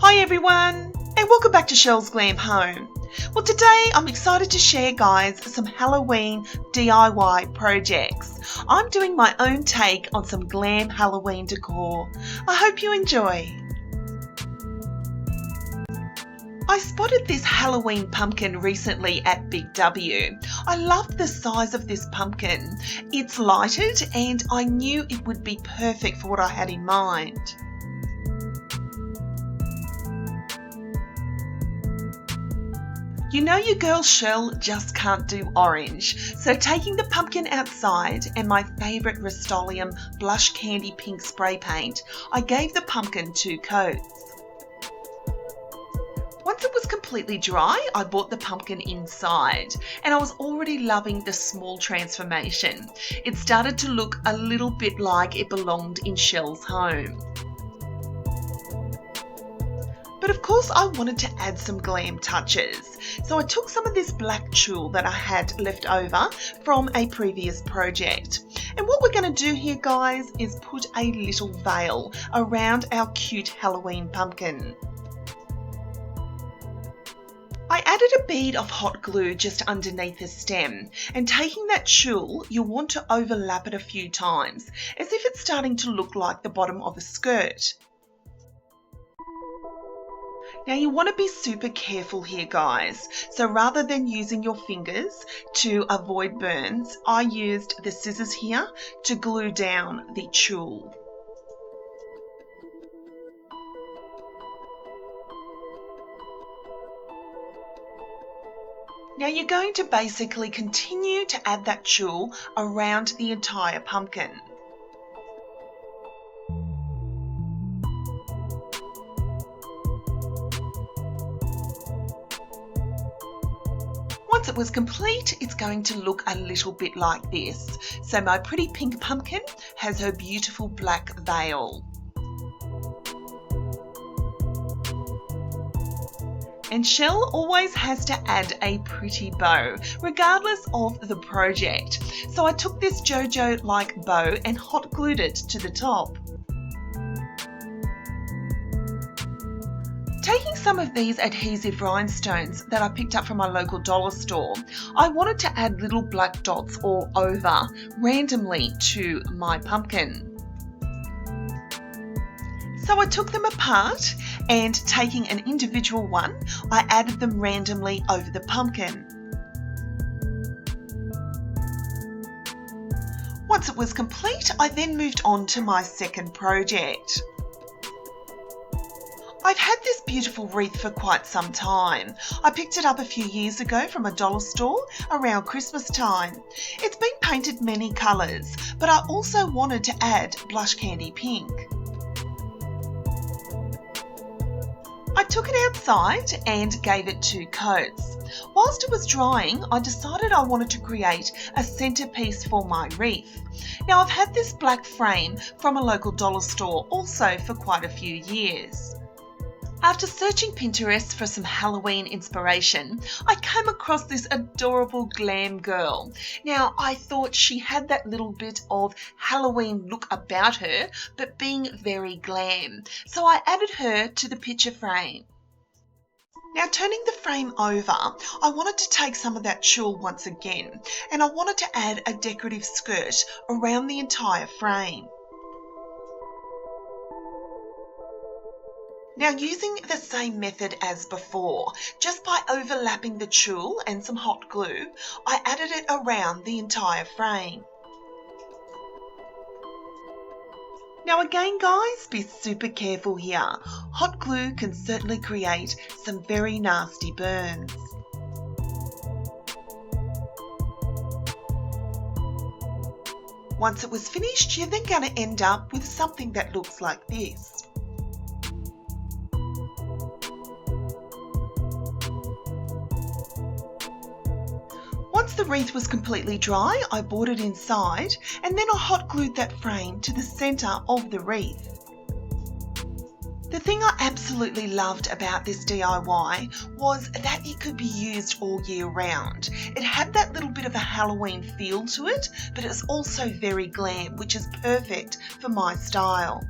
Hi everyone, and welcome back to Chelle's Glam Home. Well, today I'm excited to share, guys, some Halloween DIY projects. I'm doing my own take on some glam Halloween decor. I hope you enjoy. I spotted this Halloween pumpkin recently at Big W. I loved the size of this pumpkin. It's lighted and I knew it would be perfect for what I had in mind. You know your girl Chelle just can't do orange, so taking the pumpkin outside and my favourite Rust-Oleum blush candy pink spray paint, I gave the pumpkin 2 coats. Once it was completely dry, I brought the pumpkin inside and I was already loving the small transformation. It started to look a little bit like it belonged in Chelle's home. But of course I wanted to add some glam touches. So I took some of this black tulle that I had left over from a previous project. And what we're going to do here, guys, is put a little veil around our cute Halloween pumpkin. I added a bead of hot glue just underneath the stem, and taking that tulle, you'll want to overlap it a few times, as if it's starting to look like the bottom of a skirt. Now you want to be super careful here, guys, so rather than using your fingers to avoid burns, I used the scissors here to glue down the tulle. Now you're going to basically continue to add that tulle around the entire pumpkin. Once it was complete, it's going to look a little bit like this. So my pretty pink pumpkin has her beautiful black veil. And Chelle always has to add a pretty bow, regardless of the project. So I took this JoJo-like bow and hot glued it to the top. Taking some of these adhesive rhinestones that I picked up from my local dollar store, I wanted to add little black dots all over randomly to my pumpkin. So I took them apart and taking an individual one, I added them randomly over the pumpkin. Once it was complete, I then moved on to my second project. I've had this beautiful wreath for quite some time. I picked it up a few years ago from a dollar store around Christmas time. It's been painted many colours, but I also wanted to add blush candy pink. I took it outside and gave it 2 coats. Whilst it was drying, I decided I wanted to create a centrepiece for my wreath. Now I've had this black frame from a local dollar store also for quite a few years. After searching Pinterest for some Halloween inspiration, I came across this adorable glam girl. Now, I thought she had that little bit of Halloween look about her, but being very glam. So I added her to the picture frame. Now, turning the frame over, I wanted to take some of that tulle once again, and I wanted to add a decorative skirt around the entire frame. Now, using the same method as before, just by overlapping the tulle and some hot glue, I added it around the entire frame. Now again guys, be super careful here. Hot glue can certainly create some very nasty burns. Once it was finished, you're then going to end up with something that looks like this. Once the wreath was completely dry, I brought it inside and then I hot glued that frame to the centre of the wreath. The thing I absolutely loved about this DIY was that it could be used all year round. It had that little bit of a Halloween feel to it, but it's also very glam, which is perfect for my style.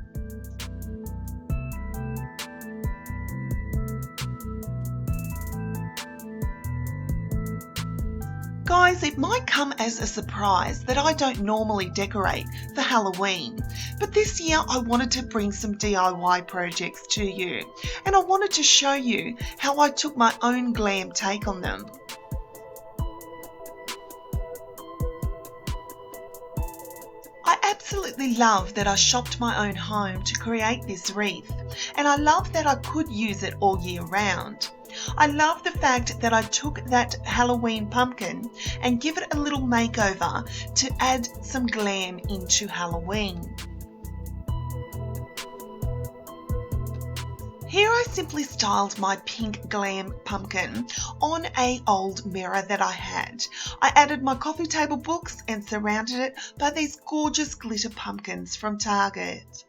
Guys, it might come as a surprise that I don't normally decorate for Halloween, but this year I wanted to bring some DIY projects to you, and I wanted to show you how I took my own glam take on them. I absolutely love that I shopped my own home to create this wreath, and I love that I could use it all year round. I love the fact that I took that Halloween pumpkin and give it a little makeover to add some glam into Halloween. Here I simply styled my pink glam pumpkin on an old mirror that I had. I added my coffee table books and surrounded it by these gorgeous glitter pumpkins from Target.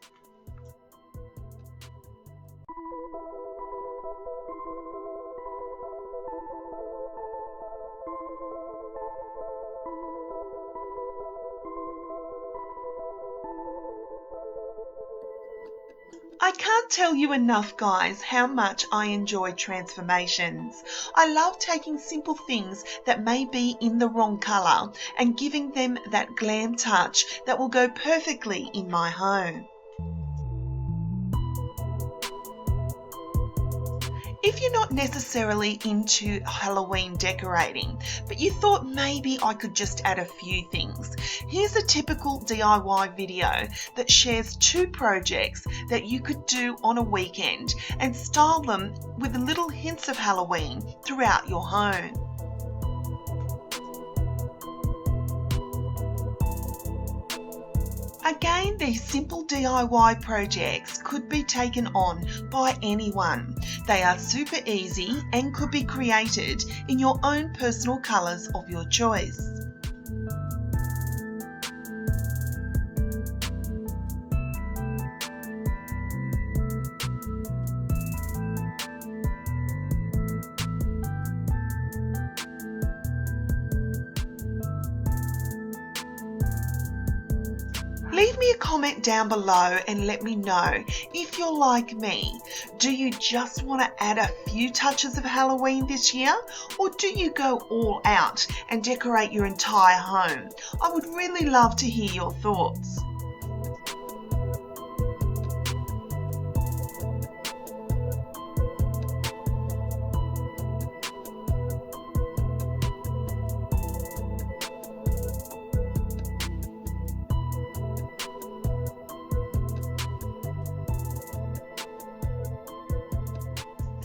I can't tell you enough, guys, how much I enjoy transformations. I love taking simple things that may be in the wrong colour and giving them that glam touch that will go perfectly in my home. If you're not necessarily into Halloween decorating, but you thought maybe I could just add a few things, here's a typical DIY video that shares 2 projects that you could do on a weekend and style them with little hints of Halloween throughout your home. Again, these simple DIY projects could be taken on by anyone. They are super easy and could be created in your own personal colours of your choice. Leave me a comment down below and let me know if you're like me. Do you just want to add a few touches of Halloween this year, or do you go all out and decorate your entire home? I would really love to hear your thoughts.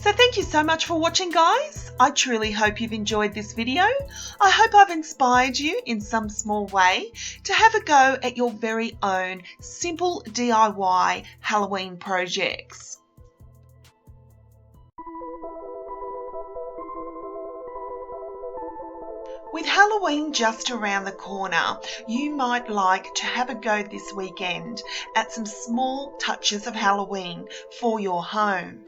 So thank you so much for watching, guys. I truly hope you've enjoyed this video. I hope I've inspired you in some small way to have a go at your very own simple DIY Halloween projects. With Halloween just around the corner, you might like to have a go this weekend at some small touches of Halloween for your home.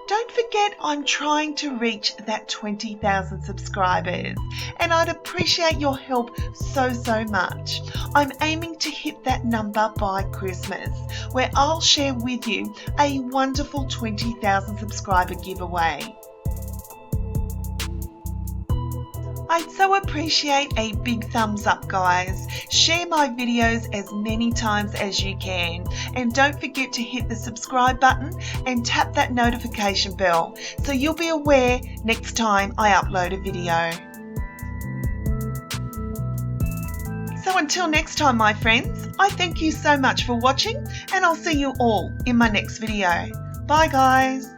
Don't forget, I'm trying to reach that 20,000 subscribers, and I'd appreciate your help so much. I'm aiming to hit that number by Christmas, where I'll share with you a wonderful 20,000 subscriber giveaway. I'd so appreciate a big thumbs up, guys. Share my videos as many times as you can. And don't forget to hit the subscribe button and tap that notification bell so you'll be aware next time I upload a video. So until next time, my friends, I thank you so much for watching, and I'll see you all in my next video. Bye, guys.